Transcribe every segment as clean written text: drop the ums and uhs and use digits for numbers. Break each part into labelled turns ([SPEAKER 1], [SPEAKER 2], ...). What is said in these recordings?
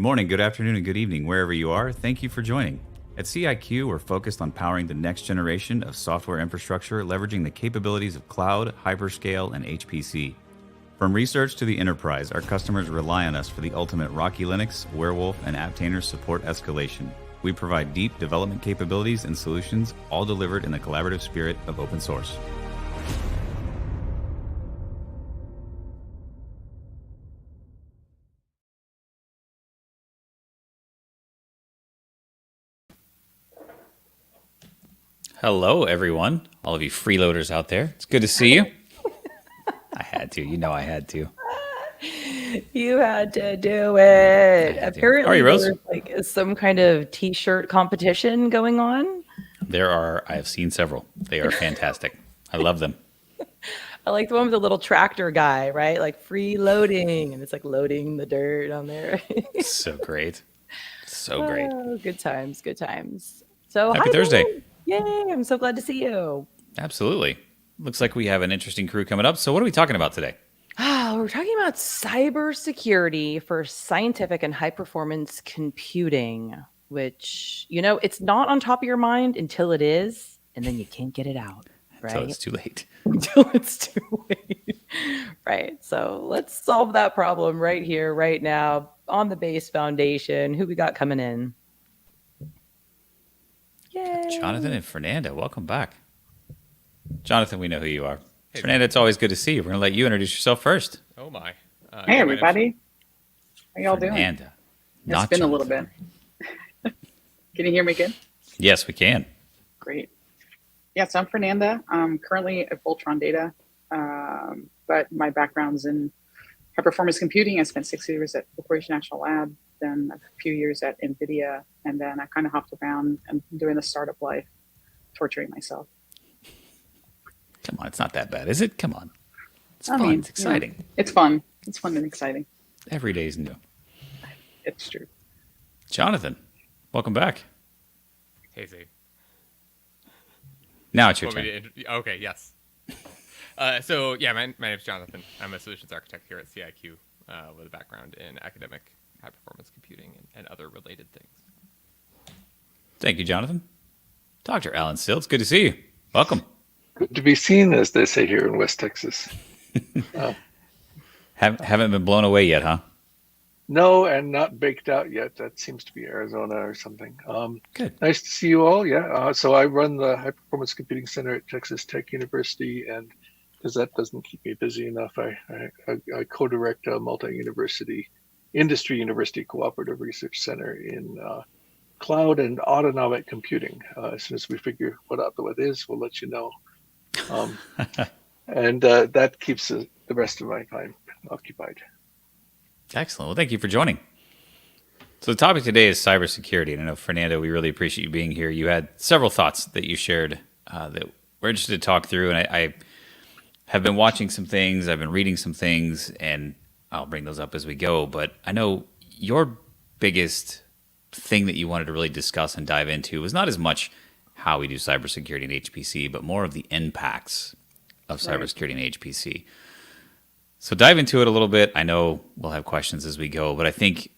[SPEAKER 1] morning, good afternoon, and good evening, wherever you are. Thank you for joining. At CIQ, we're focused on powering the next generation of software infrastructure, leveraging the capabilities of cloud, hyperscale, and HPC. From research to the enterprise, our customers rely on us for the ultimate Rocky Linux, Werewolf, and Aptainer support escalation. We provide deep development capabilities and solutions, all delivered in the collaborative spirit of open source. Hello, everyone. All of you freeloaders out there. It's good to see you. I had to. You know I had to.
[SPEAKER 2] You had to do it. Apparently,
[SPEAKER 1] How are you, Rose?
[SPEAKER 2] there's like some kind of T-shirt competition going on.
[SPEAKER 1] There are. I have seen several. They are fantastic. I love them.
[SPEAKER 2] I like the one with the little tractor guy, right? Like freeloading, and it's like loading the dirt on there.
[SPEAKER 1] So great. So great.
[SPEAKER 2] Oh, good times, good times. So
[SPEAKER 1] Happy
[SPEAKER 2] hi,
[SPEAKER 1] Thursday.
[SPEAKER 2] Ben. Yay! I'm so glad to see you.
[SPEAKER 1] Absolutely. Looks like we have an interesting crew coming up. So what are we talking about today?
[SPEAKER 2] We're talking about cybersecurity for scientific and high-performance computing, which, it's not on top of your mind until it is, and then you can't get it out, right?
[SPEAKER 1] Until it's too late.
[SPEAKER 2] Until it's too late. Right. So let's solve that problem right here, right now, on the base foundation. Who we got coming in? Yay.
[SPEAKER 1] Jonathan and Fernanda, welcome back. Jonathan, we know who you are. Hey, Fernanda, it's always good to see you. We're going to let you introduce yourself first.
[SPEAKER 3] Oh, my.
[SPEAKER 4] Hey, everybody. How y'all
[SPEAKER 1] Fernanda,
[SPEAKER 4] doing? It's been Jonathan. A little bit. Can you hear me good?
[SPEAKER 1] Yes, we can.
[SPEAKER 4] Great. Yes, I'm Fernanda. I'm currently at Voltron Data, but my background's in high-performance computing. I spent 6 years at Corporation National Lab, then a few years at NVIDIA, and then I kind of hopped around and doing the startup life, torturing myself.
[SPEAKER 1] Come on, it's not that bad, is it? Come on. It's fun. It's exciting.
[SPEAKER 4] Yeah, it's fun. It's fun and exciting.
[SPEAKER 1] Every day is new.
[SPEAKER 4] It's true.
[SPEAKER 1] Jonathan, welcome back.
[SPEAKER 3] Hey, Zay.
[SPEAKER 1] Now it's your turn.
[SPEAKER 3] Okay, yes. My name's Jonathan. I'm a solutions architect here at CIQ with a background in academic high-performance computing and other related things.
[SPEAKER 1] Thank you, Jonathan. Dr. Alan Still, it's good to see you. Welcome.
[SPEAKER 5] Good to be seen, as they say here in West Texas.
[SPEAKER 1] Haven't been blown away yet, huh?
[SPEAKER 5] No, and not baked out yet. That seems to be Arizona or something.
[SPEAKER 1] Good.
[SPEAKER 5] Nice to see you all. Yeah. So I run the High Performance Computing Center at Texas Tech University, and because that doesn't keep me busy enough, I co-direct a multi-university, industry university cooperative research center in cloud and autonomic computing. As soon as we figure what that is, we'll let you know. And that keeps the rest of my time occupied.
[SPEAKER 1] Excellent. Well, thank you for joining. So the topic today is cybersecurity. And I know, Fernando, we really appreciate you being here. You had several thoughts that you shared that we're interested to talk through. And I have been watching some things, I've been reading some things, and I'll bring those up as we go. But I know your biggest thing that you wanted to really discuss and dive into was not as much how we do cybersecurity and HPC, but more of the impacts of cybersecurity and HPC. So dive into it a little bit. I know we'll have questions as we go, but I think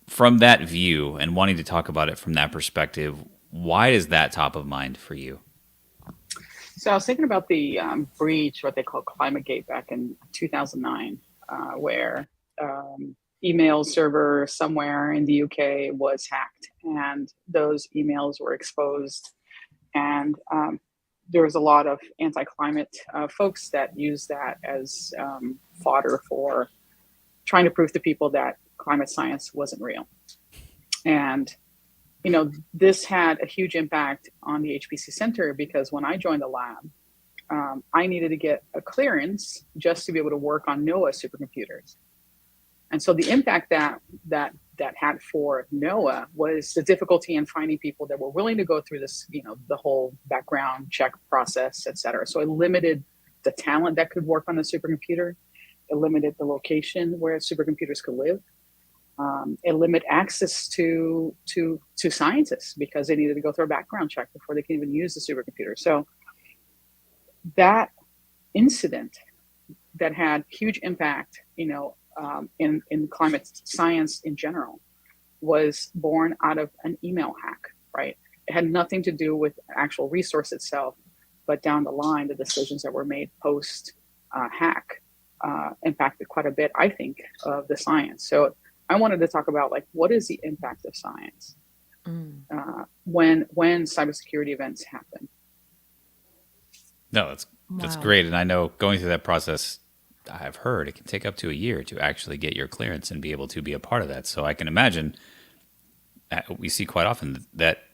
[SPEAKER 1] from that view and wanting to talk about it from that perspective, why is that top of mind for you?
[SPEAKER 4] So I was thinking about the breach, what they call ClimateGate, back in 2009, where email server somewhere in the UK was hacked, and those emails were exposed. And there was a lot of anti-climate folks that used that as fodder for trying to prove to people that climate science wasn't real. And, this had a huge impact on the HPC Center, because when I joined the lab, I needed to get a clearance just to be able to work on NOAA supercomputers. And so the impact that had for NOAA was the difficulty in finding people that were willing to go through this, the whole background check process, et cetera. So it limited the talent that could work on the supercomputer. It limited the location where supercomputers could live. It limited access to scientists, because they needed to go through a background check before they can even use the supercomputer. So that incident that had huge impact, in climate science in general, was born out of an email hack, right? It had nothing to do with actual resource itself, but down the line, the decisions that were made post hack impacted quite a bit, I think, of the science. So I wanted to talk about like what is the impact of science when cybersecurity events happen.
[SPEAKER 1] No, that's great. And I know going through that process, I've heard it can take up to a year to actually get your clearance and be able to be a part of that. So I can imagine we see quite often that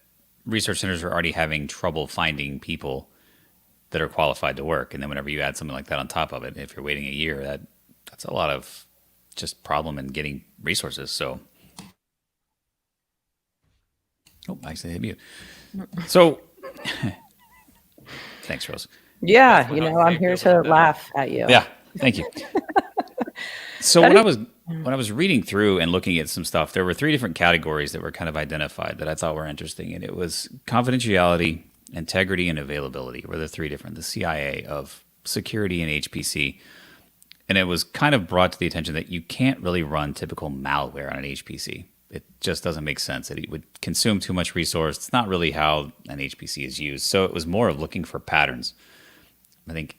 [SPEAKER 1] research centers are already having trouble finding people that are qualified to work. And then whenever you add something like that on top of it, if you're waiting a year, that's a lot of just problem in getting resources. So, I accidentally hit mute. So, thanks, Rose.
[SPEAKER 2] Yeah,
[SPEAKER 3] That's what
[SPEAKER 2] I'm here to laugh at you.
[SPEAKER 1] Yeah, thank you. So when I was reading through and looking at some stuff, there were 3 different categories that were kind of identified that I thought were interesting, and it was confidentiality, integrity, and availability were the 3 different, the CIA of security and HPC. And it was kind of brought to the attention that you can't really run typical malware on an HPC. It just doesn't make sense. It would consume too much resource. It's not really how an HPC is used. So it was more of looking for patterns. I think,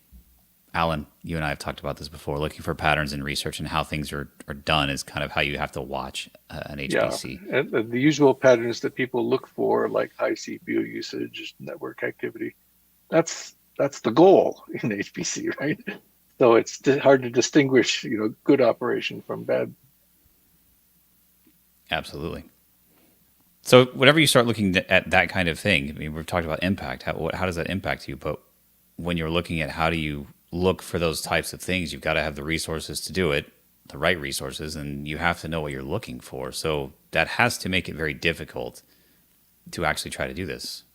[SPEAKER 1] Alan, you and I have talked about this before. Looking for patterns in research and how things are done is kind of how you have to watch an HPC.
[SPEAKER 5] Yeah, and the usual patterns that people look for, like high CPU usage, network activity, that's the goal in HPC, right? So it's hard to distinguish, good operation from bad.
[SPEAKER 1] Absolutely. So whenever you start looking at that kind of thing, I mean, we've talked about impact. How does that impact you? But when you're looking at how do you look for those types of things, you've got to have the resources to do it, the right resources, and you have to know what you're looking for. So that has to make it very difficult to actually try to do this.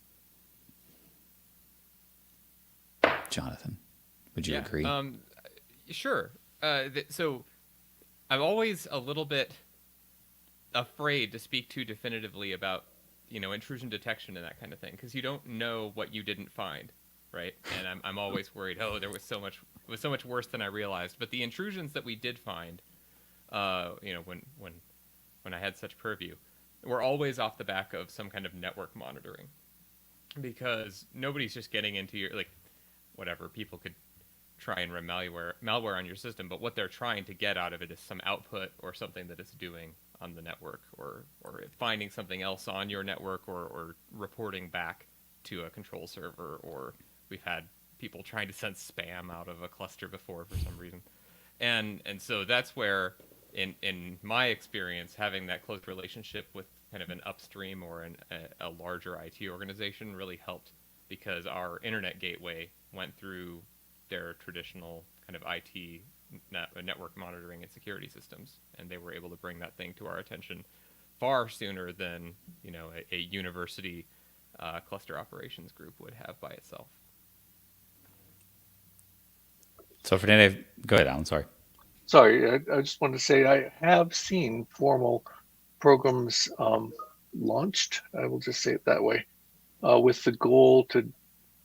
[SPEAKER 1] Jonathan, would you agree?
[SPEAKER 3] Sure. So I'm always a little bit afraid to speak too definitively about, intrusion detection and that kind of thing, because you don't know what you didn't find, right? And I'm always worried. Oh, it was so much worse than I realized. But the intrusions that we did find, when I had such purview, were always off the back of some kind of network monitoring, because nobody's just getting into your whatever. People could try and run malware on your system, but what they're trying to get out of it is some output or something that it's doing on the network, or finding something else on your network, or reporting back to a control server, or we've had people trying to send spam out of a cluster before for some reason. And so that's where, in my experience, having that close relationship with kind of an upstream or a larger IT organization really helped, because our internet gateway went through their traditional kind of IT network monitoring and security systems, and they were able to bring that thing to our attention far sooner than a university cluster operations group would have by itself.
[SPEAKER 1] So Fernando, go ahead, Alan.
[SPEAKER 5] Sorry, I just wanted to say I have seen formal programs launched. I will just say it that way, with the goal to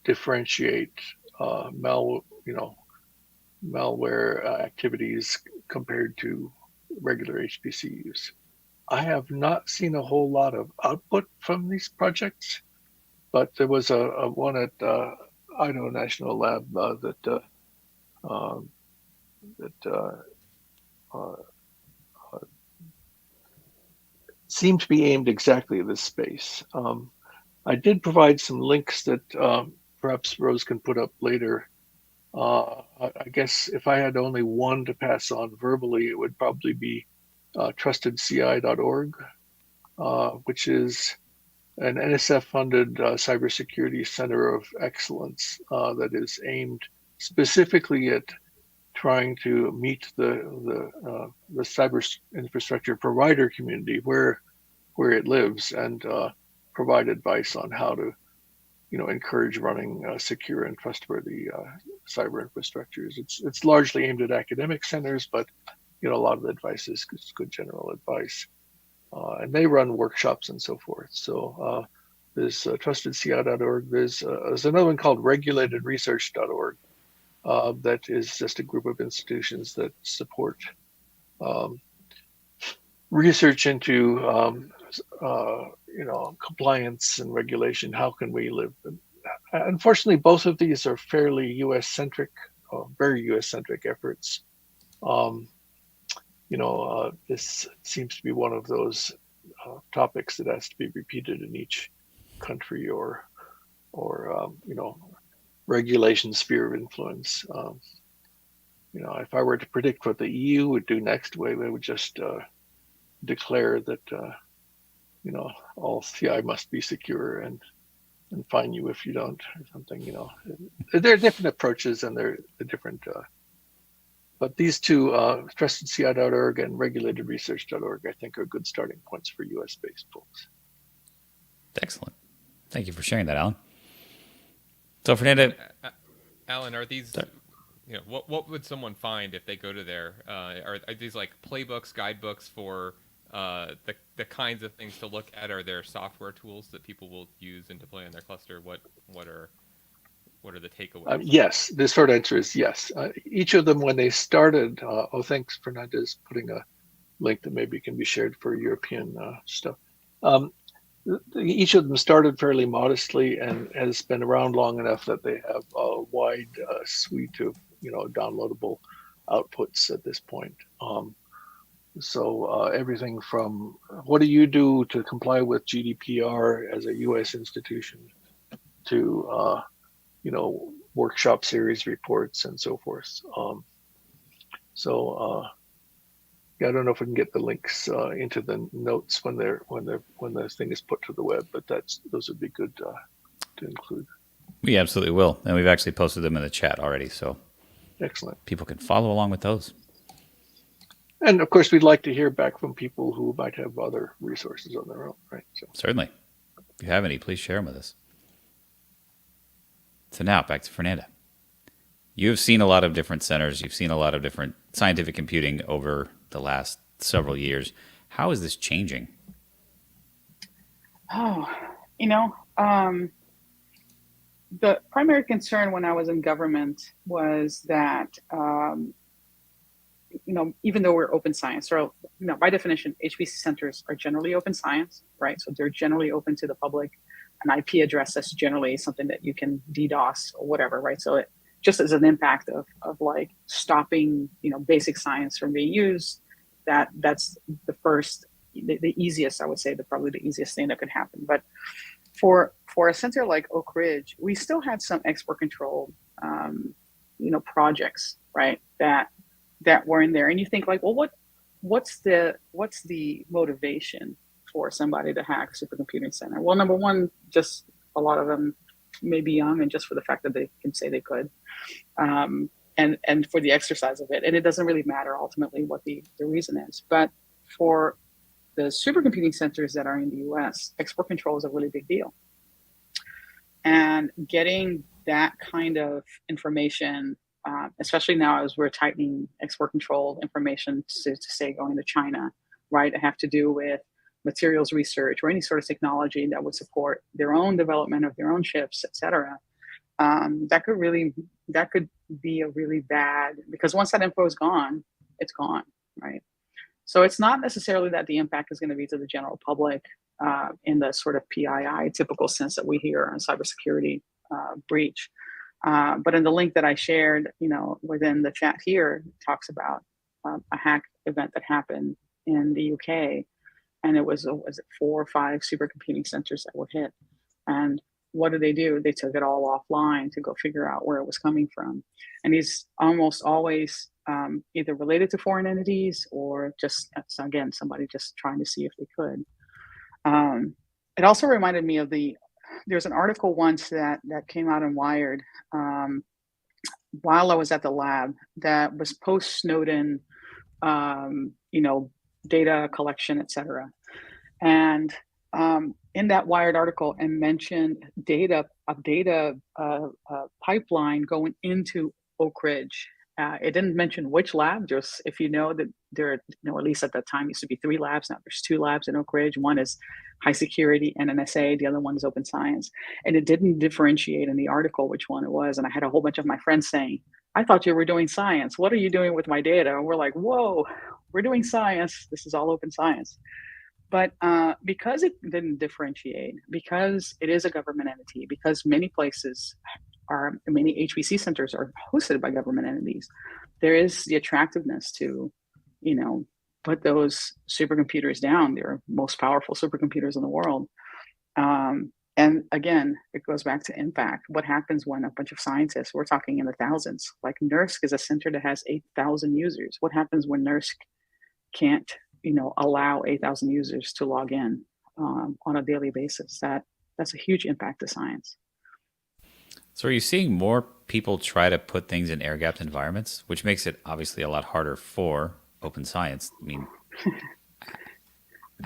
[SPEAKER 5] differentiate malware activities compared to regular HPC use. I have not seen a whole lot of output from these projects, but there was a one at Idaho National Lab that seemed to be aimed exactly at this space. I did provide some links that perhaps Rose can put up later. I guess if I had only one to pass on verbally, it would probably be trustedci.org, which is an NSF-funded cybersecurity center of excellence that is aimed specifically at trying to meet the cyber infrastructure provider community where it lives, and provide advice on how to encourage running secure and trustworthy cyber infrastructures. It's largely aimed at academic centers, but a lot of the advice is good general advice, and they run workshops and so forth. So there's trustedci.org. There's another one called regulatedresearch.org that is just a group of institutions that support research into compliance and regulation. How can we live? Unfortunately, both of these are fairly U.S. centric, very U.S. centric efforts. This seems to be one of those topics that has to be repeated in each country or regulation sphere of influence. If I were to predict what the EU would do next, they would just declare that all CI must be secure and fine you if you don't, or something. There are different approaches and they're different. But these two, trustedci.org and regulatedresearch.org, I think are good starting points for US-based folks.
[SPEAKER 1] Excellent. Thank you for sharing that, Alan. So, Fernanda,
[SPEAKER 3] Alan, are these, what would someone find if they go to there? Are these like playbooks, guidebooks for the kinds of things to look at? Are there software tools that people will use and deploy on their cluster? What are the takeaways?
[SPEAKER 5] Yes, the short answer is yes. Each of them, when they started, thanks, Fernandez, putting a link that maybe can be shared for European stuff. Each of them started fairly modestly and has been around long enough that they have a wide suite of downloadable outputs at this point. So everything from what do you do to comply with GDPR as a U.S. institution to workshop series reports and so forth. I don't know if we can get the links into the notes when the thing is put to the web, but those would be good to include.
[SPEAKER 1] We absolutely will, and we've actually posted them in the chat already, so
[SPEAKER 5] excellent.
[SPEAKER 1] People can follow along with those.
[SPEAKER 5] And of course, we'd like to hear back from people who might have other resources on their own, right? So.
[SPEAKER 1] Certainly. If you have any, please share them with us. So now, back to Fernanda. You've seen a lot of different centers. You've seen a lot of different scientific computing over the last several years. How is this changing?
[SPEAKER 4] The primary concern when I was in government was that, even though we're open science, or by definition, HPC centers are generally open science, right? So they're generally open to the public. An IP address that's generally something that you can DDoS or whatever, right? So it just as an impact of like stopping, basic science from being used, that's the easiest, I would say, probably the easiest thing that could happen. But for a center like Oak Ridge, we still had some export control, projects, right? That were in there, and you think like, well, what's the motivation for somebody to hack a supercomputing center? Well, number one, just a lot of them may be young, and just for the fact that they can say they could, and for the exercise of it, and it doesn't really matter ultimately what the reason is. But for the supercomputing centers that are in the U.S., export control is a really big deal, and getting that kind of information, especially now as we're tightening export control information to say going to China, right? It have to do with materials research or any sort of technology that would support their own development of their own chips, et cetera. That could be a really bad, because once that info is gone, it's gone, right? So it's not necessarily that the impact is going to be to the general public in the sort of PII typical sense that we hear on cybersecurity breach. But in the link that I shared, within the chat here, it talks about a hack event that happened in the UK, and it was 4 or 5 supercomputing centers that were hit. And what did they do? They took it all offline to go figure out where it was coming from. And these almost always either related to foreign entities or just, again, somebody just trying to see if they could. It also reminded me of there's an article once that came out in Wired while I was at the lab that was post-Snowden, data collection, et cetera. And in that Wired article, and mentioned a data pipeline going into Oak Ridge. It didn't mention which lab. Just if you know that there are, at least at that time, used to be 3 labs. Now there's 2 labs in Oak Ridge. One is high security and NSA. The other one is open science. And it didn't differentiate in the article which one it was. And I had a whole bunch of my friends saying, I thought you were doing science. What are you doing with my data? And we're like, whoa, we're doing science. This is all open science. But because it didn't differentiate, because it is a government entity, because many HPC centers are hosted by government entities, there is the attractiveness to, you know, put those supercomputers down. They're most powerful supercomputers in the world. And again, it goes back to impact. What happens when a bunch of scientists, we're talking in the thousands, like NERSC is a center that has 8,000 users. What happens when NERSC can't, allow 8,000 users to log in on a daily basis? That's a huge impact to science.
[SPEAKER 1] So are you seeing more people try to put things in air-gapped environments, which makes it obviously a lot harder for open science? I mean,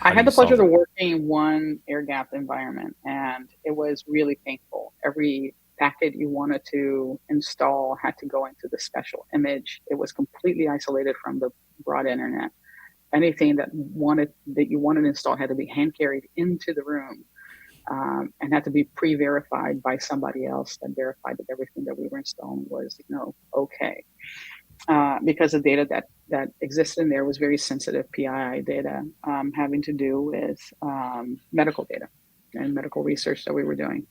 [SPEAKER 4] I
[SPEAKER 1] how do
[SPEAKER 4] had
[SPEAKER 1] you
[SPEAKER 4] the pleasure
[SPEAKER 1] solve
[SPEAKER 4] of
[SPEAKER 1] it?
[SPEAKER 4] working in one air-gapped environment, and it was really painful. Every packet you wanted to install had to go into the special image. It was completely isolated from the broad internet. Anything that you wanted installed had to be hand carried into the room, and had to be pre-verified by somebody else that verified that everything that we were installing was, okay. Because the data that existed in there was very sensitive PII data, having to do with medical data and medical research that we were doing.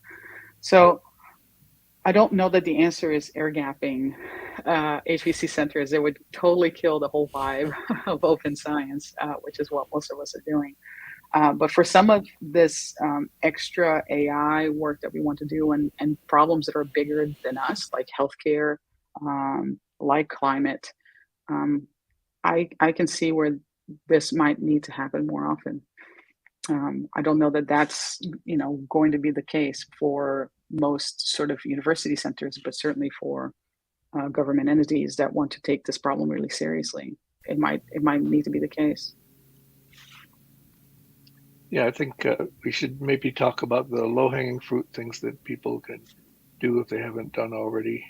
[SPEAKER 4] So I don't know that the answer is air gapping HPC centers. It would totally kill the whole vibe of open science, which is what most of us are doing. But for some of this extra AI work that we want to do, and problems that are bigger than us, like healthcare, like climate, I can see where this might need to happen more often. I don't know that that's going to be the case for most sort of university centers, but certainly for government entities that want to take this problem really seriously, it might need to be the case.
[SPEAKER 5] Yeah, I think we should maybe talk about the low-hanging fruit things that people can do if they haven't done already.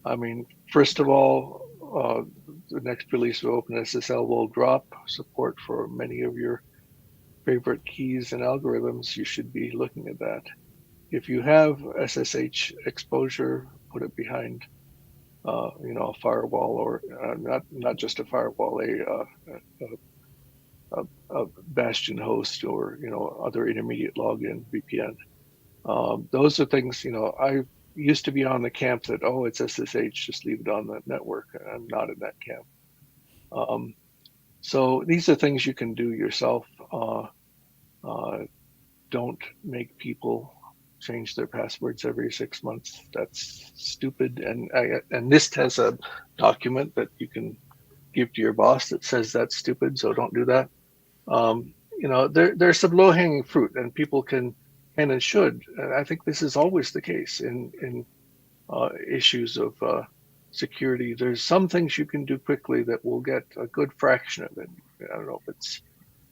[SPEAKER 5] I mean, first of all, the next release of OpenSSL will drop support for many of your favorite keys and algorithms. You should be looking at that. If you have SSH exposure, put it behind, a firewall, or not just a firewall, a bastion host, or other intermediate login VPN. Those are things, I used to be on the camp that, oh, it's SSH, just leave it on the network. I'm not in that camp. So these are things you can do yourself. Don't make people change their passwords every 6 months. That's stupid. And NIST has a document that you can give to your boss that says that's stupid. So don't do that. There's some low hanging fruit, and people can and should. And I think this is always the case in issues of security. There's some things you can do quickly that will get a good fraction of it. I don't know if it's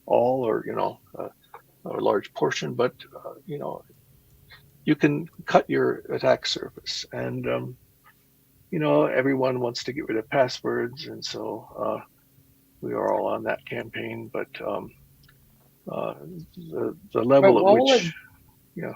[SPEAKER 5] all or a large portion, but you can cut your attack surface. And everyone wants to get rid of passwords, and so we are all on that campaign. But the level at which, yeah.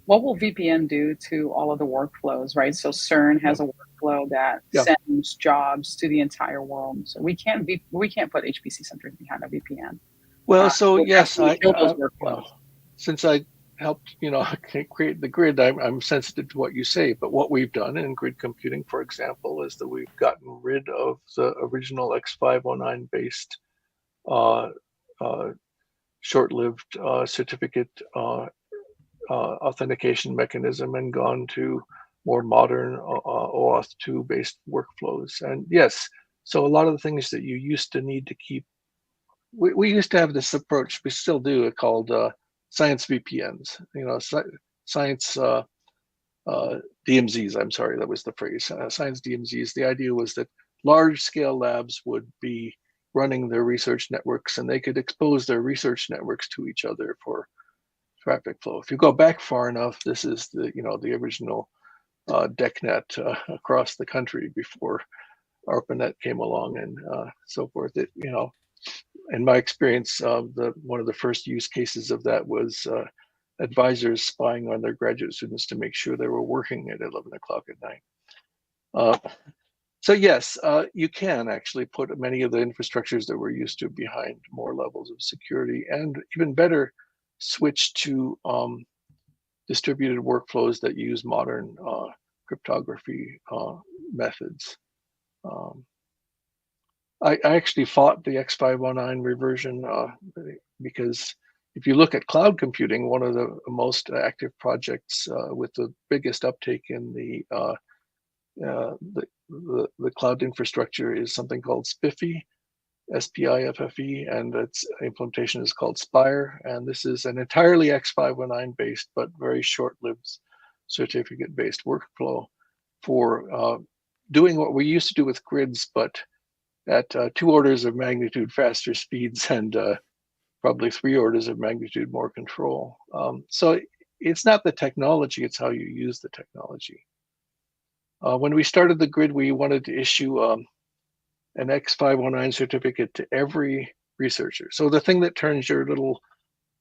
[SPEAKER 4] What will VPN do to all of the workflows, right? So CERN has a workflow that sends jobs to the entire world. So we can't put HPC centers behind a VPN.
[SPEAKER 5] Well, so yes,
[SPEAKER 4] I kill those workflows.
[SPEAKER 5] Since I helped, create the grid, I'm sensitive to what you say. But what we've done in grid computing, for example, is that we've gotten rid of the original X509 based short-lived certificate authentication mechanism and gone to more modern OAuth 2 based workflows. And yes, so a lot of the things that you used to need to keep, we used to have this approach, we still do, called science VPNs, science DMZs, I'm sorry, that was the phrase, science DMZs. The idea was that large scale labs would be running their research networks, and they could expose their research networks to each other for traffic flow. If you go back far enough, this is the original DECnet across the country before ARPANET came along and so forth. In my experience, one of the first use cases of that was advisors spying on their graduate students to make sure they were working at 11 o'clock at night. So yes, you can actually put many of the infrastructures that we're used to behind more levels of security, and even better, switch to distributed workflows that use modern cryptography methods. Um, I actually fought the X519 reversion because if you look at cloud computing, one of the most active projects with the biggest uptake in the cloud infrastructure is something called SPIFFE, SPIFFE, and its implementation is called Spire. And this is an entirely X519 based, but very short-lived certificate-based workflow for doing what we used to do with grids, but at 2 orders of magnitude faster speeds and probably 3 orders of magnitude more control. So it's not the technology, it's how you use the technology. When we started the grid, we wanted to issue an X519 certificate to every researcher. So the thing that turns your little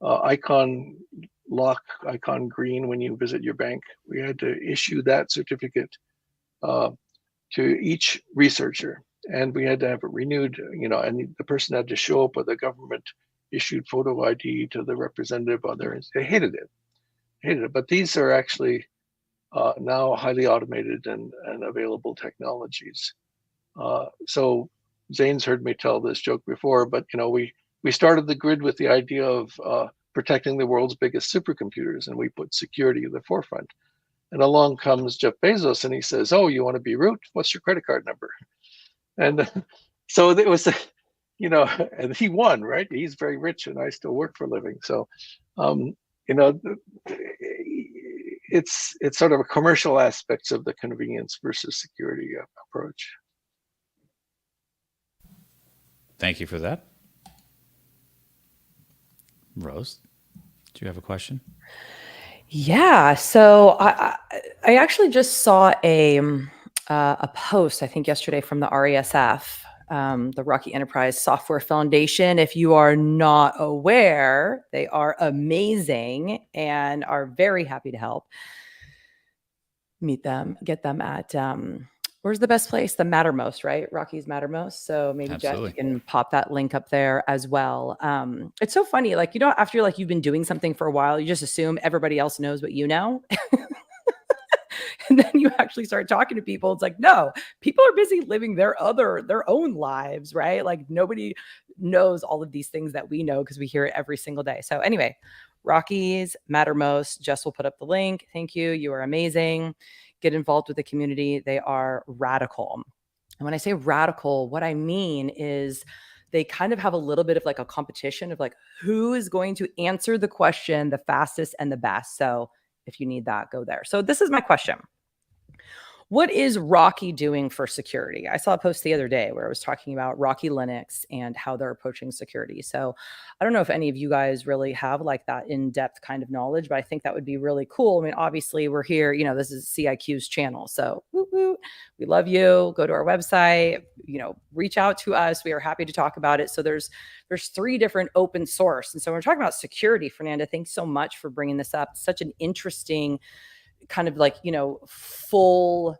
[SPEAKER 5] lock icon green when you visit your bank, we had to issue that certificate to each researcher. And we had to have it renewed, and the person had to show up with a government issued photo ID to the representative on there. They hated it. But these are actually now highly automated and available technologies. So Zane's heard me tell this joke before, but we started the grid with the idea of protecting the world's biggest supercomputers, and we put security in the forefront. And along comes Jeff Bezos, and he says, "Oh, you want to be root? What's your credit card number?" And so it was, and he won, right? He's very rich, and I still work for a living. So, it's sort of a commercial aspects of the convenience versus security approach.
[SPEAKER 1] Thank you for that. Rose, do you have a question?
[SPEAKER 2] Yeah. So I actually just saw a post, I think yesterday, from the RESF, the Rocky Enterprise Software Foundation. If you are not aware, they are amazing and are very happy to help. Meet them, get them at where's the best place? The Mattermost, right? Rocky's Mattermost. So maybe
[SPEAKER 1] Absolutely.
[SPEAKER 2] Jeff, you can pop that link up there as well. It's so funny, after you've been doing something for a while, you just assume everybody else knows what you know. And then you actually start talking to people. It's like, no, people are busy living their own lives, right? Like nobody knows all of these things that we know because we hear it every single day. So anyway, Rockies Mattermost. Jess will put up the link. Thank you. You are amazing. Get involved with the community. They are radical. And when I say radical, what I mean is they kind of have a little bit of like a competition of like who is going to answer the question the fastest and the best. So if you need that, go there. So this is my question. What is Rocky doing for security? I saw a post the other day where I was talking about Rocky Linux and how they're approaching security. So I don't know if any of you guys really have like that in-depth kind of knowledge, but I think that would be really cool. I mean, obviously we're here, this is CIQ's channel. So we love you. Go to our website, reach out to us. We are happy to talk about it. So there's 3 different open source. And so when we're talking about security, Fernanda, thanks so much for bringing this up. It's such an interesting kind of like, full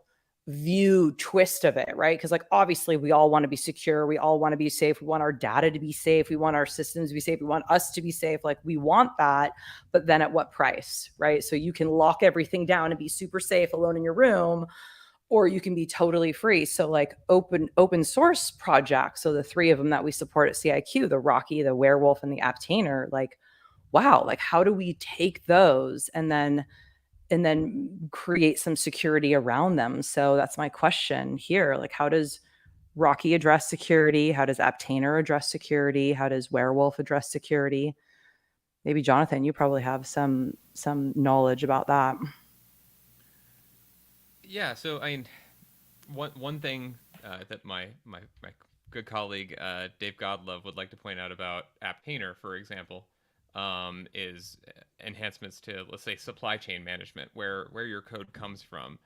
[SPEAKER 2] view twist of it, right? Because like obviously we all want to be secure, we all want to be safe, we want our data to be safe, we want our systems to be safe, we want us to be safe, like we want that, but then at what price, right? So you can lock everything down and be super safe alone in your room, or you can be totally free. So like open source projects, so the 3 of them that we support at CIQ, the Rocky, the Werewolf, and the Aptainer, like wow, like how do we take those and then create some security around them? So that's my question here. Like, how does Rocky address security? How does Aptainer address security? How does Werewolf address security? Maybe Jonathan, you probably have some knowledge about that.
[SPEAKER 3] Yeah. So I mean, one thing that my good colleague Dave Godlove would like to point out about Aptainer, for example, is enhancements to, let's say, supply chain management, where your code comes from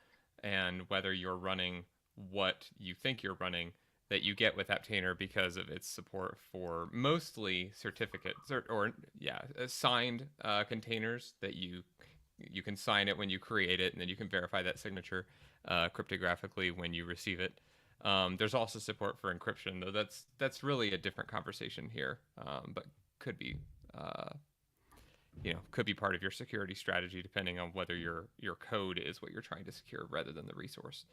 [SPEAKER 3] and whether you're running what you think you're running, that you get with Aptainer because of its support for mostly certificates or signed containers that you can sign it when you create it, and then you can verify that signature cryptographically when you receive it. There's also support for encryption, though that's really a different conversation here, but could be could be part of your security strategy depending on whether your code is what you're trying to secure rather than the resource.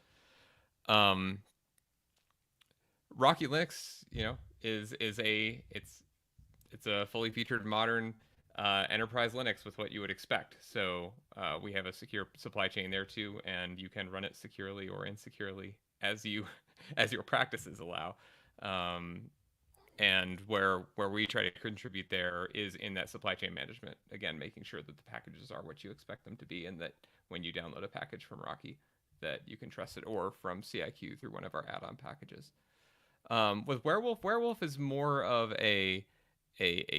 [SPEAKER 3] Rocky Linux, is it's a fully featured modern enterprise Linux with what you would expect. So we have a secure supply chain there too, and you can run it securely or insecurely as your practices allow. And where we try to contribute there is in that supply chain management. Again, making sure that the packages are what you expect them to be, and that when you download a package from Rocky, that you can trust it, or from CIQ through one of our add-on packages. With Werewolf is more of a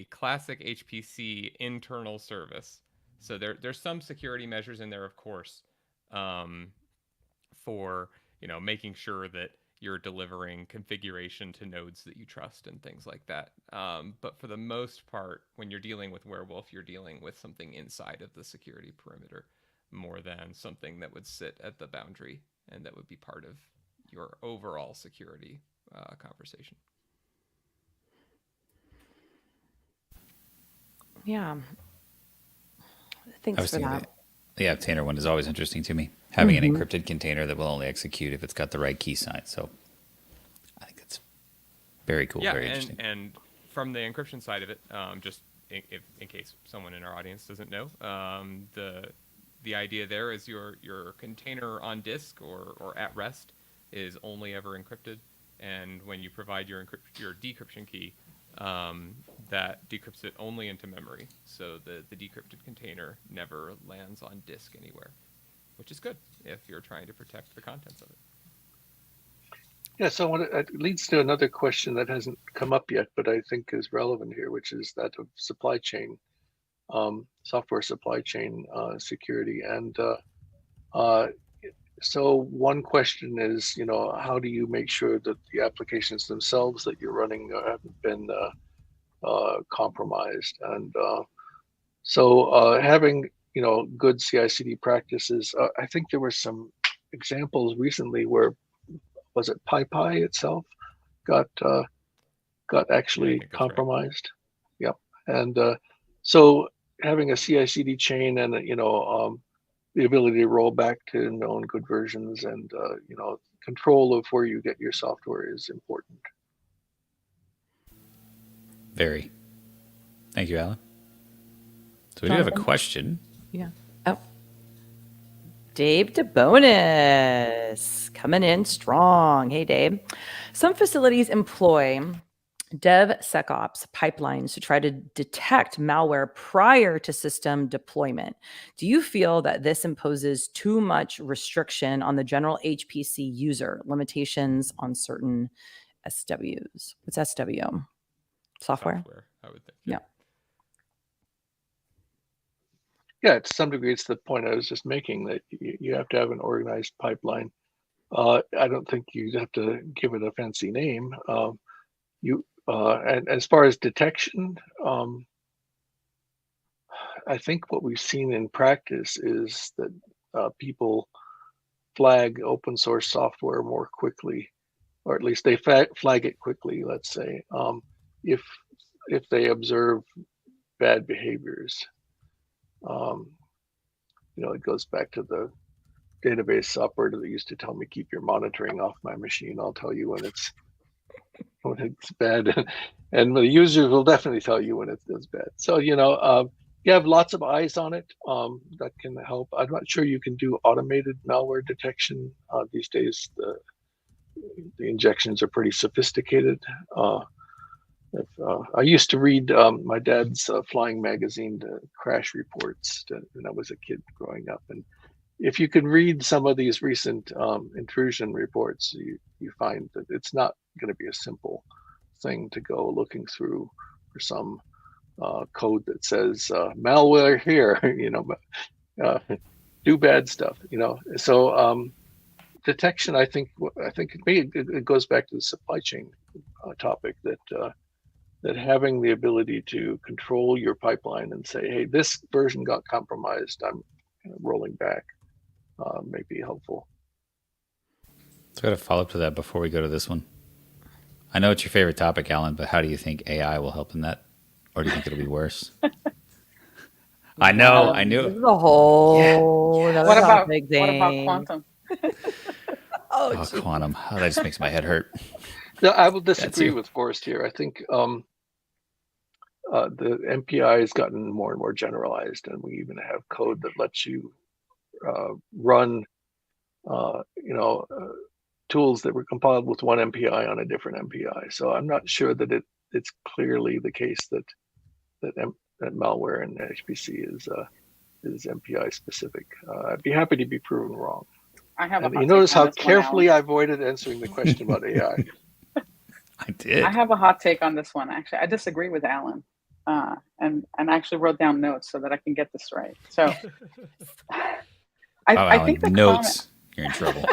[SPEAKER 3] classic HPC internal service. So there's some security measures in there, of course, for making sure that you're delivering configuration to nodes that you trust and things like that. But for the most part, when you're dealing with Werewolf, you're dealing with something inside of the security perimeter more than something that would sit at the boundary and that would be part of your overall security conversation.
[SPEAKER 2] Yeah. Thanks for that.
[SPEAKER 1] The Aptainer one is always interesting to me. Having an encrypted container that will only execute if it's got the right key sign. So I think that's very cool, very interesting.
[SPEAKER 3] And from the encryption side of it, just in case someone in our audience doesn't know, the idea there is your container on disk or at rest is only ever encrypted, and when you provide your decryption key, that decrypts it only into memory, so the decrypted container never lands on disk anywhere, which is good if you're trying to protect the contents of it.
[SPEAKER 5] Yeah, so it leads to another question that hasn't come up yet, but I think is relevant here, which is that of supply chain, software supply chain security. And so one question is, how do you make sure that the applications themselves that you're running haven't been compromised? And so having good CI/CD practices. I think there were some examples recently where, was it PyPy itself got actually compromised? Right. Yep. And so having a CI/CD chain and the ability to roll back to known good versions and control of where you get your software is important.
[SPEAKER 1] Very. Thank you, Alan. So we do have a question.
[SPEAKER 2] Yeah. Oh. Dave DeBonis coming in strong. Hey, Dave. Some facilities employ DevSecOps pipelines to try to detect malware prior to system deployment. Do you feel that this imposes too much restriction on the general HPC user, limitations on certain SWs? What's SW? Software,
[SPEAKER 3] I would think.
[SPEAKER 2] Yeah.
[SPEAKER 5] Yeah, to some degree, it's the point I was just making, that you have to have an organized pipeline. I don't think you have to give it a fancy name. And as far as detection, I think what we've seen in practice is that people flag open source software more quickly, or at least they flag it quickly, let's say, if they observe bad behaviors. It goes back to the database operator that used to tell me, keep your monitoring off my machine. I'll tell you when it's bad. And the users will definitely tell you when it's bad. So, you have lots of eyes on it. That can help. I'm not sure you can do automated malware detection. These days, the injections are pretty sophisticated. I used to read my dad's flying magazine crash reports when I was a kid growing up, and if you can read some of these recent intrusion reports, you find that it's not going to be a simple thing to go looking through for some code that says malware here, do bad stuff, So detection, I think it goes back to the supply chain topic, that having the ability to control your pipeline and say, hey, this version got compromised, I'm rolling back, may be helpful.
[SPEAKER 1] So I got a follow up to that before we go to this one. I know it's your favorite topic, Alan, but how do you think AI will help in that? Or do you think it'll be worse? I know, I
[SPEAKER 2] This
[SPEAKER 1] knew.
[SPEAKER 2] is a whole
[SPEAKER 1] Yes.
[SPEAKER 2] another
[SPEAKER 4] What about
[SPEAKER 2] topic,
[SPEAKER 4] what about
[SPEAKER 2] Zane.
[SPEAKER 4] quantum?
[SPEAKER 1] Oh, quantum. Oh, that just makes my head hurt.
[SPEAKER 5] No, I will disagree
[SPEAKER 1] you.
[SPEAKER 5] with Forrest here. I think the MPI has gotten more and more generalized, and we even have code that lets you run, tools that were compiled with one MPI on a different MPI. So I'm not sure that it's clearly the case that malware in HPC is MPI specific. I'd be happy to be proven wrong.
[SPEAKER 4] I have a
[SPEAKER 5] And
[SPEAKER 4] hot
[SPEAKER 5] you
[SPEAKER 4] take
[SPEAKER 5] notice
[SPEAKER 4] on
[SPEAKER 5] how
[SPEAKER 4] this one,
[SPEAKER 5] carefully
[SPEAKER 4] Alan.
[SPEAKER 5] I avoided answering the question about AI.
[SPEAKER 1] I did.
[SPEAKER 4] I have a hot take on this one. Actually, I disagree with Alan, and I actually wrote down notes so that I can get this right. So, I
[SPEAKER 1] Alan,
[SPEAKER 4] think the
[SPEAKER 1] notes. You're in trouble.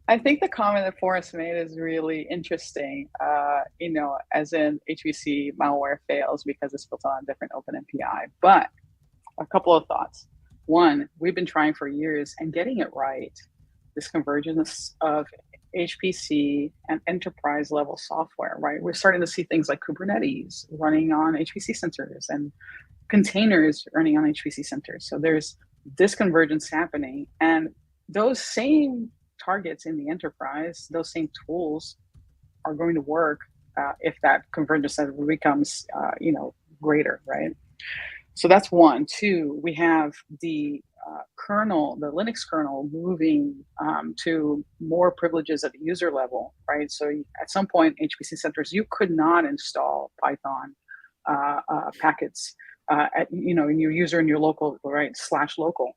[SPEAKER 4] I think the comment that Forrest made is really interesting. As in HPC malware fails because it's built on a different open MPI. But a couple of thoughts. One, we've been trying for years and getting it right. This convergence of HPC and enterprise level software, right? We're starting to see things like Kubernetes running on HPC centers and containers running on HPC centers. So there's this convergence happening, and those same targets in the enterprise, those same tools are going to work if that convergence becomes, greater, right? So that's one. Two, we have the kernel, the Linux kernel, moving to more privileges at the user level, right? So at some point, HPC centers, you could not install Python packets in your user in your local, right, /local.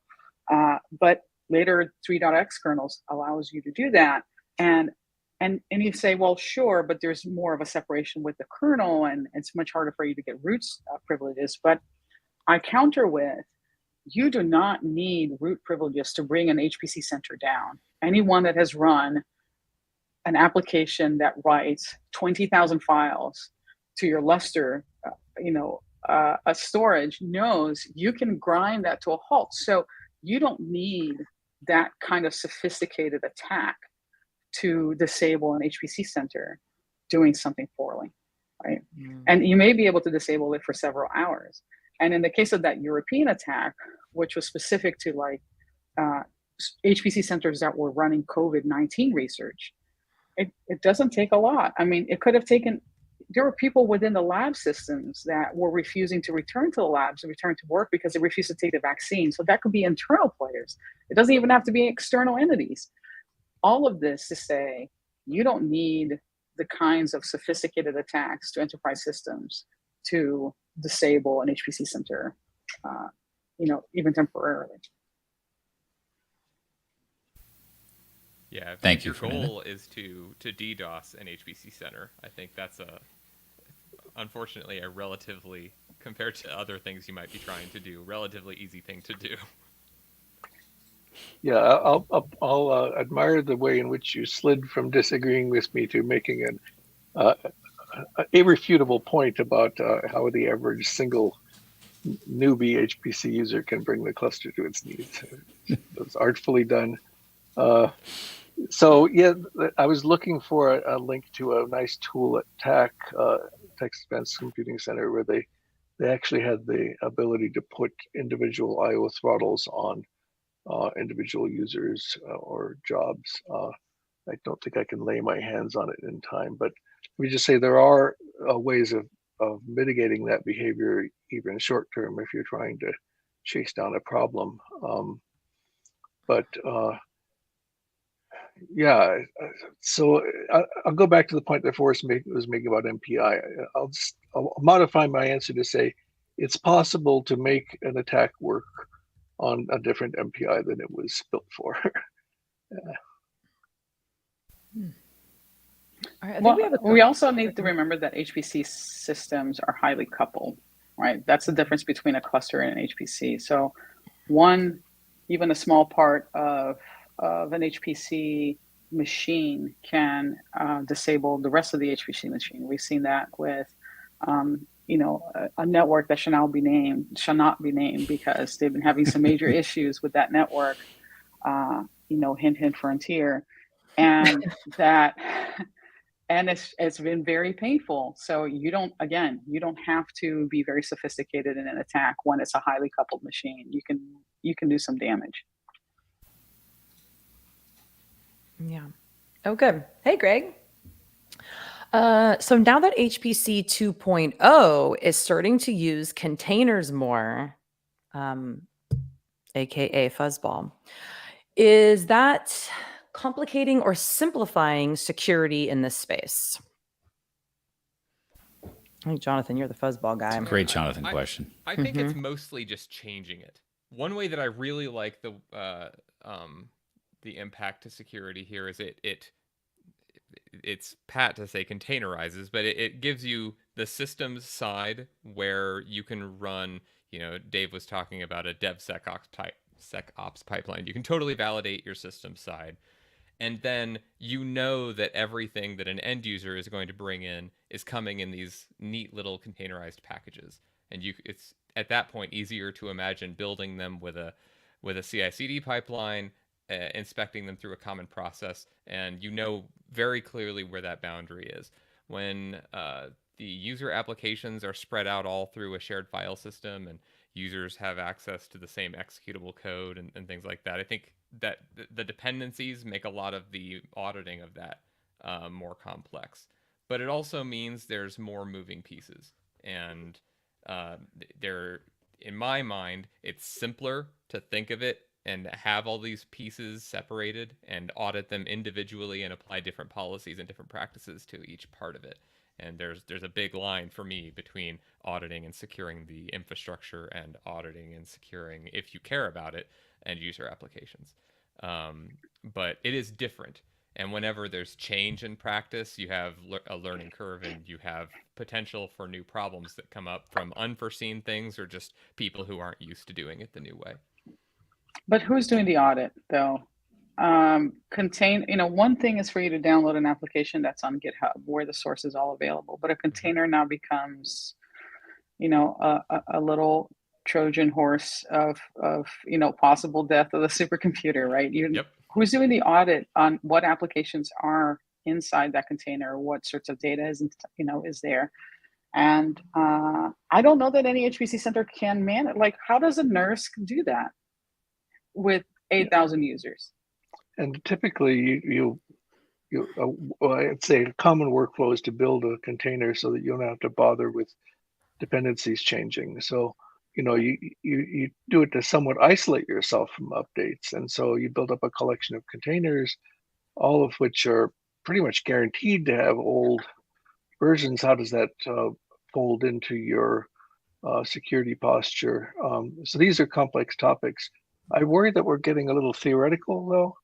[SPEAKER 4] But later 3.x kernels allows you to do that. And you say, well, sure, but there's more of a separation with the kernel, and it's much harder for you to get root privileges. But I counter with, you do not need root privileges to bring an HPC center down. Anyone that has run an application that writes 20,000 files to your Lustre, a storage, knows you can grind that to a halt. So you don't need that kind of sophisticated attack to disable an HPC center doing something poorly, right? And you may be able to disable it for several hours. And in the case of that European attack, which was specific to HPC centers that were running COVID-19 research, it doesn't take a lot. I mean, it could have taken, there were people within the lab systems that were refusing to return to the labs and return to work because they refused to take the vaccine. So that could be internal players. It doesn't even have to be external entities. All of this to say, you don't need the kinds of sophisticated attacks to enterprise systems to disable an HPC center, even temporarily.
[SPEAKER 3] Yeah,
[SPEAKER 1] Thank
[SPEAKER 3] if
[SPEAKER 1] you,
[SPEAKER 3] your
[SPEAKER 1] Fernanda.
[SPEAKER 3] goal is to DDoS an HPC center, I think that's unfortunately a relatively, compared to other things you might be trying to do, relatively easy thing to do.
[SPEAKER 5] Yeah, I'll admire the way in which you slid from disagreeing with me to making an irrefutable point about how the average single newbie HPC user can bring the cluster to its needs. It was artfully done. So yeah, I was looking for a link to a nice tool at Texas Advanced Computing Center, where they actually had the ability to put individual IO throttles on individual users or jobs. I don't think I can lay my hands on it in time, but let me just say there are ways of mitigating that behavior, even short term, if you're trying to chase down a problem. Yeah, so I'll go back to the point that Forrest was making about MPI. I'll modify my answer to say it's possible to make an attack work on a different MPI than it was built for.
[SPEAKER 4] We also need to remember that HPC systems are highly coupled, right? That's the difference between a cluster and an HPC. So even a small part of an HPC machine can disable the rest of the HPC machine. We've seen that with a network that shall not be named because they've been having some major issues with that network. Hint, hint, Frontier. and that and it's been very painful. So you don't have to be very sophisticated in an attack when it's a highly coupled machine. You can do some damage.
[SPEAKER 2] Yeah. Oh, good. Hey, Greg. So now that HPC 2.0 is starting to use containers more, aka fuzzball, is that complicating or simplifying security in this space? I think, Jonathan, you're the fuzzball guy.
[SPEAKER 1] Great Jonathan question.
[SPEAKER 3] I think it's mostly just changing it. One way that I really like the impact to security here is it's pat to say containerizes, but it gives you the systems side where you can run, Dave was talking about a DevSecOps pipeline. You can totally validate your system side. And then that everything that an end user is going to bring in is coming in these neat little containerized packages. And it's at that point easier to imagine building them with a CI/CD pipeline, inspecting them through a common process, and very clearly where that boundary is. When the user applications are spread out all through a shared file system and users have access to the same executable code and things like that, I think that the dependencies make a lot of the auditing of that more complex. But it also means there's more moving pieces. And in my mind, it's simpler to think of it and have all these pieces separated and audit them individually and apply different policies and different practices to each part of it. And there's a big line for me between auditing and securing the infrastructure and auditing and securing, if you care about it, end user applications. But it is different. And whenever there's change in practice, you have a learning curve and you have potential for new problems that come up from unforeseen things or just people who aren't used to doing it the new way.
[SPEAKER 4] But who's doing the audit, though? One thing is for you to download an application that's on GitHub where the source is all available, but a container now becomes, a little Trojan horse of possible death of the supercomputer, right?
[SPEAKER 3] Yep.
[SPEAKER 4] Who's doing the audit on what applications are inside that container, what sorts of data is there? And I don't know that any HPC center can manage. Like, how does a nurse do that with 8,000 users?
[SPEAKER 5] And typically, I'd say a common workflow is to build a container so that you don't have to bother with dependencies changing. So, you do it to somewhat isolate yourself from updates. And so you build up a collection of containers, all of which are pretty much guaranteed to have old versions. How does that fold into your security posture? So these are complex topics. I worry that we're getting a little theoretical, though.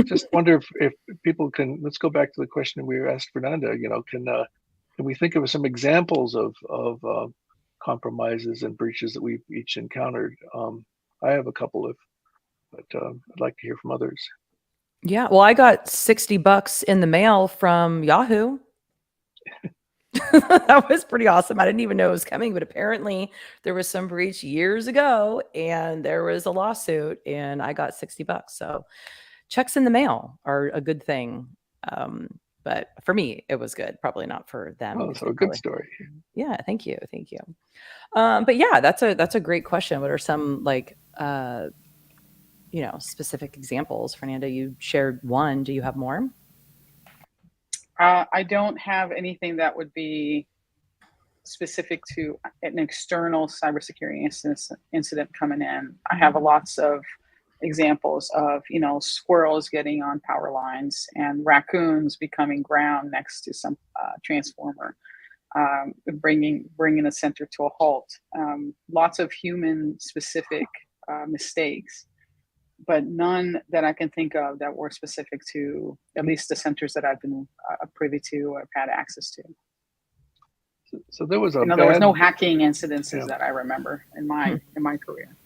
[SPEAKER 5] Just wonder if people can. Let's go back to the question we asked Fernanda. Can we think of some examples of compromises and breaches that we've each encountered? I have a couple but I'd like to hear from others.
[SPEAKER 2] Yeah, well, I got $60 in the mail from Yahoo. That was pretty awesome. I didn't even know it was coming, but apparently there was some breach years ago and there was a lawsuit and I got $60. So checks in the mail are a good thing. But for me, it was good. Probably not for them.
[SPEAKER 5] Oh, so a good story.
[SPEAKER 2] Yeah, thank you. But yeah, that's a great question. What are some specific examples? Fernanda, you shared one. Do you have more?
[SPEAKER 4] I don't have anything that would be specific to an external cybersecurity incident coming in. I have lots of examples of squirrels getting on power lines and raccoons becoming ground next to some transformer, bringing a center to a halt. Lots of human specific mistakes, but none that I can think of that were specific to at least the centers that I've been privy to or had access to.
[SPEAKER 5] So there was
[SPEAKER 4] there was no hacking incidences that I remember in my career.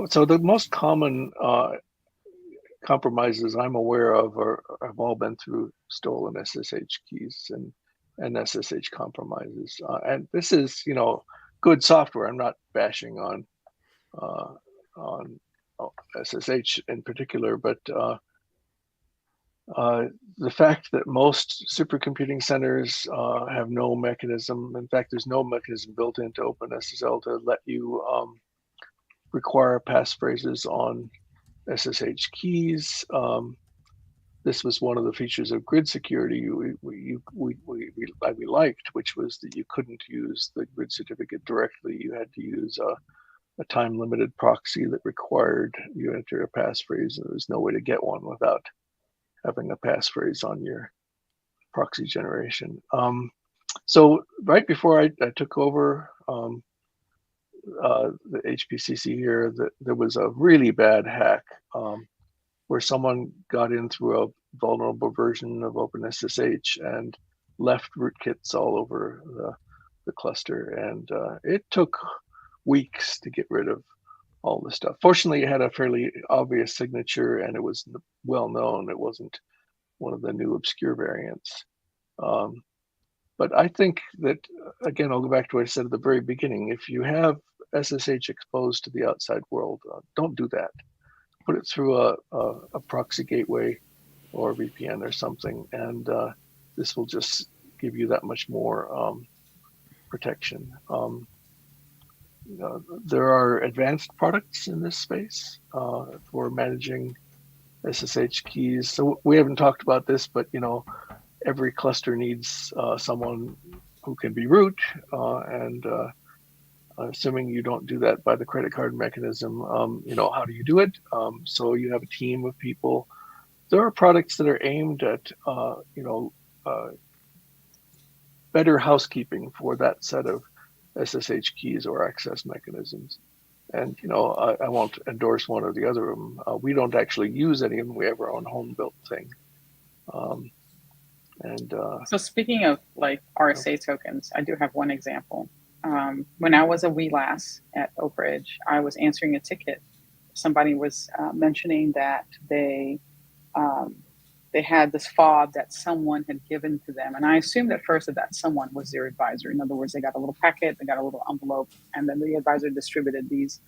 [SPEAKER 5] So the most common compromises I'm aware of have all been through stolen SSH keys and SSH compromises. And this is, good software. I'm not bashing on SSH in particular, but The fact that most supercomputing centers have no mechanism, in fact, there's no mechanism built into OpenSSL to let you require passphrases on SSH keys. This was one of the features of grid security we liked, which was that you couldn't use the grid certificate directly. You had to use a time-limited proxy that required you enter a passphrase, and there was no way to get one without having a passphrase on your proxy generation. So right before I took over the HPCC here, there was a really bad hack where someone got in through a vulnerable version of OpenSSH and left rootkits all over the cluster. And it took weeks to get rid of all the stuff. Fortunately, it had a fairly obvious signature and it was well known. It wasn't one of the new obscure variants. But I think that, again, I'll go back to what I said at the very beginning. If you have SSH exposed to the outside world, don't do that. Put it through a proxy gateway or VPN or something, and this will just give you that much more protection. There are advanced products in this space for managing SSH keys. So we haven't talked about this, but every cluster needs someone who can be root, and assuming you don't do that by the credit card mechanism, how do you do it? So you have a team of people. There are products that are aimed at, better housekeeping for that set of SSH keys or access mechanisms. And, I won't endorse one or the other of them. We don't actually use any of them. We have our own home-built thing.
[SPEAKER 4] So speaking of RSA tokens, I do have one example. When I was a WELAS at Oak Ridge, I was answering a ticket. Somebody was mentioning that they had this fob that someone had given to them. And I assumed at first that someone was their advisor. In other words, they got a little packet, they got a little envelope, and then the advisor distributed these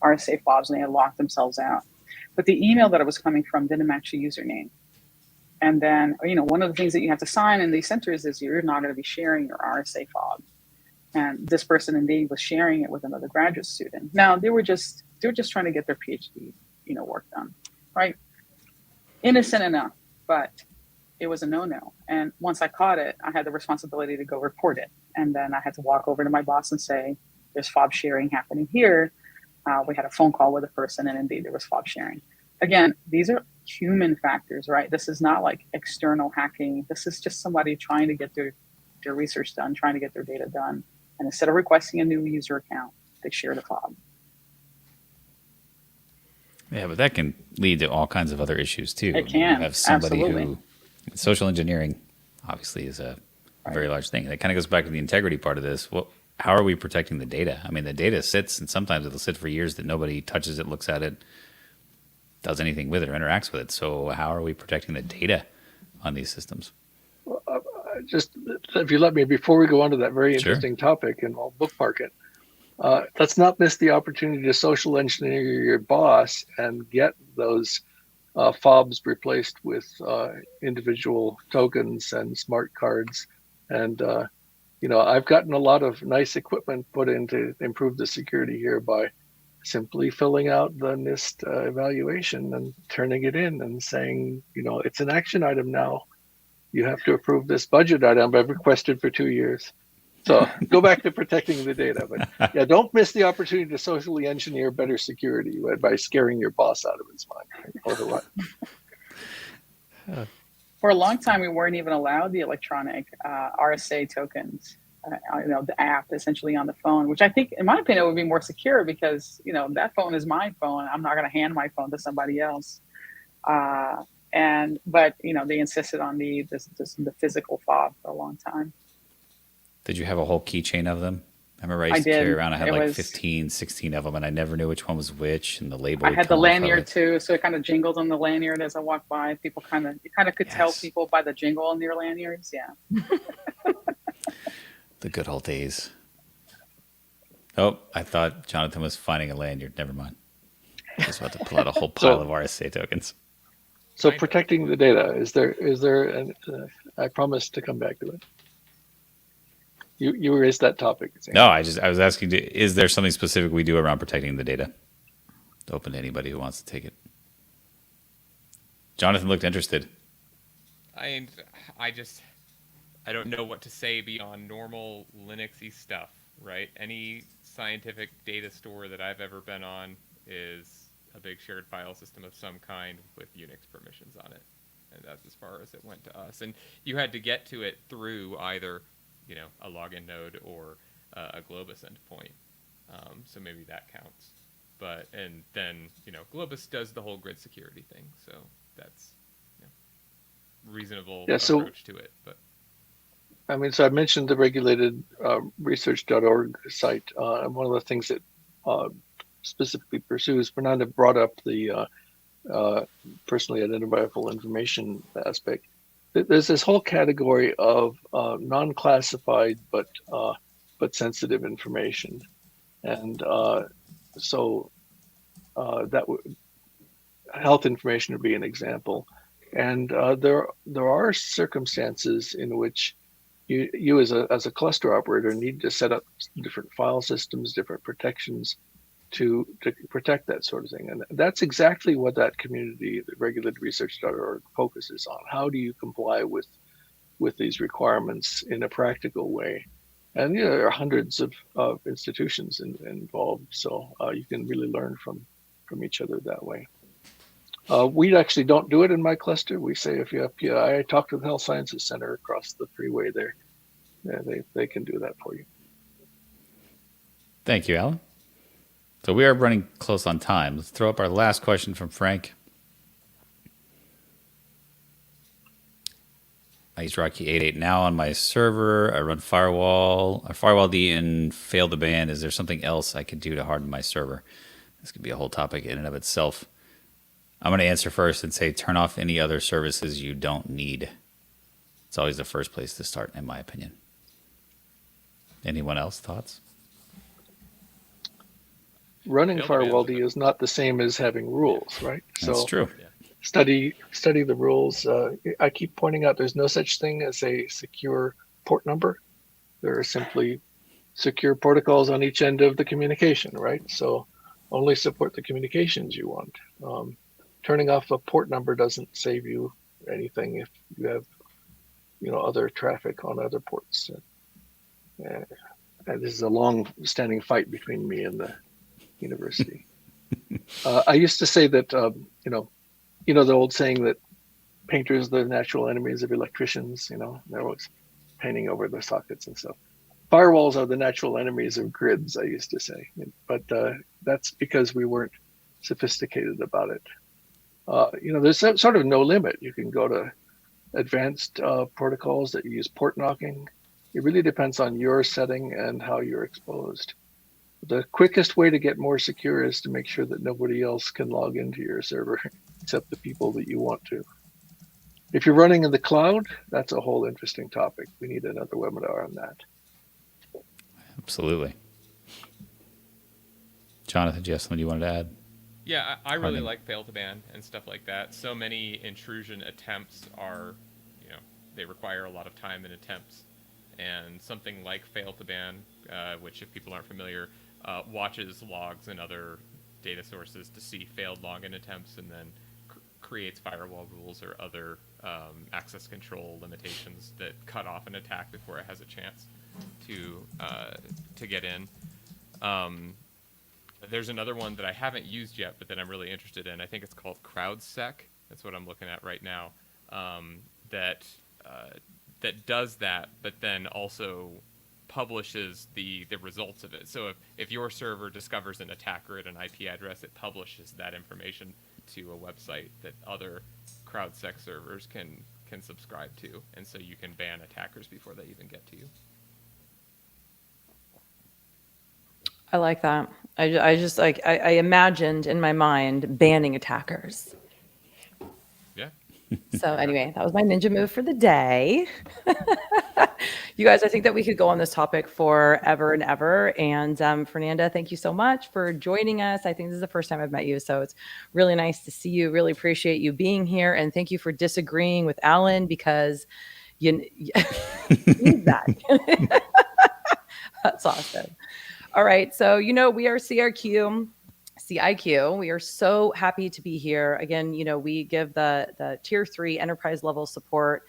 [SPEAKER 4] RSA fobs and they had locked themselves out. But the email that it was coming from didn't match the username. And then, one of the things that you have to sign in these centers is you're not going to be sharing your RSA fob. And this person indeed was sharing it with another graduate student. Now they were just trying to get their PhD, work done, right? Innocent enough, but it was a no-no. And once I caught it, I had the responsibility to go report it. And then I had to walk over to my boss and say, there's fob sharing happening here. We had a phone call with a person and indeed there was fob sharing. Again, these are human factors, right? This is not like external hacking. This is just somebody trying to get their research done, trying to get their data done. And instead of requesting a new user account, they share the fob.
[SPEAKER 1] Yeah, but that can lead to all kinds of other issues too.
[SPEAKER 4] It can.
[SPEAKER 1] You have somebody
[SPEAKER 4] Absolutely.
[SPEAKER 1] who social engineering obviously is a very large thing. That kind of goes back to the integrity part of this. How are we protecting the data? I mean, the data sits, and sometimes it'll sit for years that nobody touches it, looks at it, does anything with it, or interacts with it. So how are we protecting the data on these systems?
[SPEAKER 5] Just, if you let me, before we go on to that very interesting topic, and I'll bookmark it, let's not miss the opportunity to social engineer your boss and get those fobs replaced with individual tokens and smart cards. And, I've gotten a lot of nice equipment put in to improve the security here by simply filling out the NIST evaluation and turning it in and saying, it's an action item now. You have to approve this budget item I've requested for 2 years. So go back to protecting the data. But yeah, don't miss the opportunity to socially engineer better security by scaring your boss out of his mind. Or what?
[SPEAKER 4] For a long time, we weren't even allowed the electronic RSA tokens, the app essentially on the phone, which I think, in my opinion, would be more secure because, that phone is my phone. I'm not going to hand my phone to somebody else. But they insisted on the physical fob for a long time.
[SPEAKER 1] Did you have a whole keychain of them? I remember I used to carry around. I had 15, 16 of them, and I never knew which one was which, and the label.
[SPEAKER 4] I had the lanyard too, so it kind of jingled on the lanyard as I walked by. People you kind of could tell people by the jingle on their lanyards. Yeah.
[SPEAKER 1] The good old days. Oh, I thought Jonathan was finding a lanyard. Never mind. I was about to pull out a whole pile of RSA tokens.
[SPEAKER 5] So
[SPEAKER 3] Kind of.
[SPEAKER 5] protecting the data, is there an, I promise to come back to it. You raised that topic, Zane.
[SPEAKER 1] No, I was asking, is there something specific we do around protecting the data? It's open to anybody who wants to take it. Jonathan looked interested.
[SPEAKER 3] I don't know what to say beyond normal Linuxy stuff, right? Any scientific data store that I've ever been on is a big shared file system of some kind with Unix permissions on it. And that's as far as it went to us. And you had to get to it through either, a login node or a Globus endpoint. So maybe that counts. And then, Globus does the whole grid security thing. So that's reasonable approach to it. But
[SPEAKER 5] I mean, so I mentioned the regulated research.org site. And one of the things that specifically pursues, Fernanda brought up the personally identifiable information aspect. There's this whole category of non-classified but sensitive information, and so health information would be an example. And there are circumstances in which you as a cluster operator need to set up different file systems, different protections to protect that sort of thing. And that's exactly what that community, the regulated-research.org, focuses on. How do you comply with these requirements in a practical way? And there are hundreds of institutions involved, so you can really learn from each other that way. We actually don't do it in my cluster. We say if you have PI, I talk to the Health Sciences Center across the freeway there. Yeah, they can do that for you.
[SPEAKER 1] Thank you, Alan. So we are running close on time. Let's throw up our last question from Frank. I use Rocky88 now on my server. I run firewall-D and fail to ban. Is there something else I could do to harden my server? This could be a whole topic in and of itself. I'm going to answer first and say turn off any other services you don't need. It's always the first place to start, in my opinion. Anyone else? Thoughts?
[SPEAKER 5] Running firewall-D is not the same as having rules, right?
[SPEAKER 1] That's true.
[SPEAKER 5] Study the rules. I keep pointing out there's no such thing as a secure port number. There are simply secure protocols on each end of the communication, right? So only support the communications you want. Turning off a port number doesn't save you anything if you have, other traffic on other ports. This is a long-standing fight between me and the university. I used to say that, the old saying that painters are the natural enemies of electricians. They're always painting over their sockets and stuff. Firewalls are the natural enemies of grids, I used to say, but that's because we weren't sophisticated about it. There's sort of no limit. You can go to advanced protocols that use port knocking. It really depends on your setting and how you're exposed. The quickest way to get more secure is to make sure that nobody else can log into your server except the people that you want to. If you're running in the cloud, that's a whole interesting topic. We need another webinar on that.
[SPEAKER 1] Absolutely. Jonathan, do you have something you wanted to add?
[SPEAKER 3] Yeah, I really like fail to ban and stuff like that. So many intrusion attempts are, they require a lot of time and attempts. And something like fail to ban, which if people aren't familiar, watches logs and other data sources to see failed login attempts and then creates firewall rules or other access control limitations that cut off an attack before it has a chance to get in. There's another one that I haven't used yet, but that I'm really interested in. I think it's called CrowdSec. That's what I'm looking at right now. That does that, but then also publishes the results of it. So if your server discovers an attacker at an IP address, it publishes that information to a website that other CrowdSec servers can subscribe to, and so you can ban attackers before they even get to you.
[SPEAKER 2] I like that. I just I imagined in my mind banning attackers.
[SPEAKER 3] Yeah.
[SPEAKER 2] So anyway, that was my ninja move for the day. You guys, I think that we could go on this topic forever and ever. And Fernanda, thank you so much for joining us. I think this is the first time I've met you, so it's really nice to see you. Really appreciate you being here, and thank you for disagreeing with Alan, because you need that. That's awesome. All right, so we are CIQ. We are so happy to be here again. We give the tier 3 enterprise level support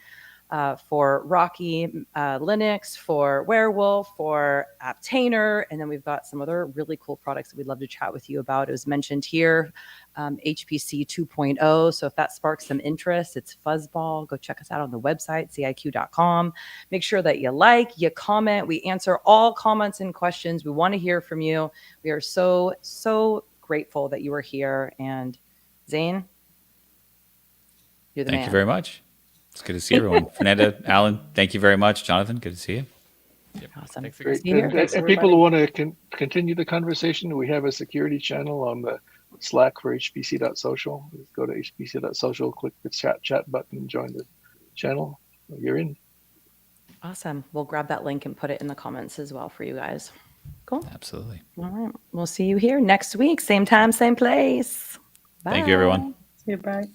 [SPEAKER 2] for Rocky Linux, for Werewolf, for Aptainer, and then we've got some other really cool products that we'd love to chat with you about. It was mentioned here, HPC 2.0. So if that sparks some interest, it's Fuzzball. Go check us out on the website, ciq.com. Make sure that you comment. We answer all comments and questions. We want to hear from you. We are so, so grateful that you are here. And Zane, you're the man.
[SPEAKER 1] Thank you very much. It's good to see everyone. Fernanda, Alan, thank you very much. Jonathan, good to see you.
[SPEAKER 3] Yep.
[SPEAKER 2] Awesome.
[SPEAKER 3] Thanks
[SPEAKER 5] Great.
[SPEAKER 3] again.
[SPEAKER 5] And people who want to continue the conversation, we have a security channel on the Slack for hpc.social. Go to hpc.social, click the chat button, and join the channel. You're in.
[SPEAKER 2] Awesome. We'll grab that link and put it in the comments as well for you guys. Cool.
[SPEAKER 1] Absolutely.
[SPEAKER 2] All right. We'll see you here next week. Same time, same place. Bye.
[SPEAKER 1] Thank you, everyone.
[SPEAKER 4] Goodbye.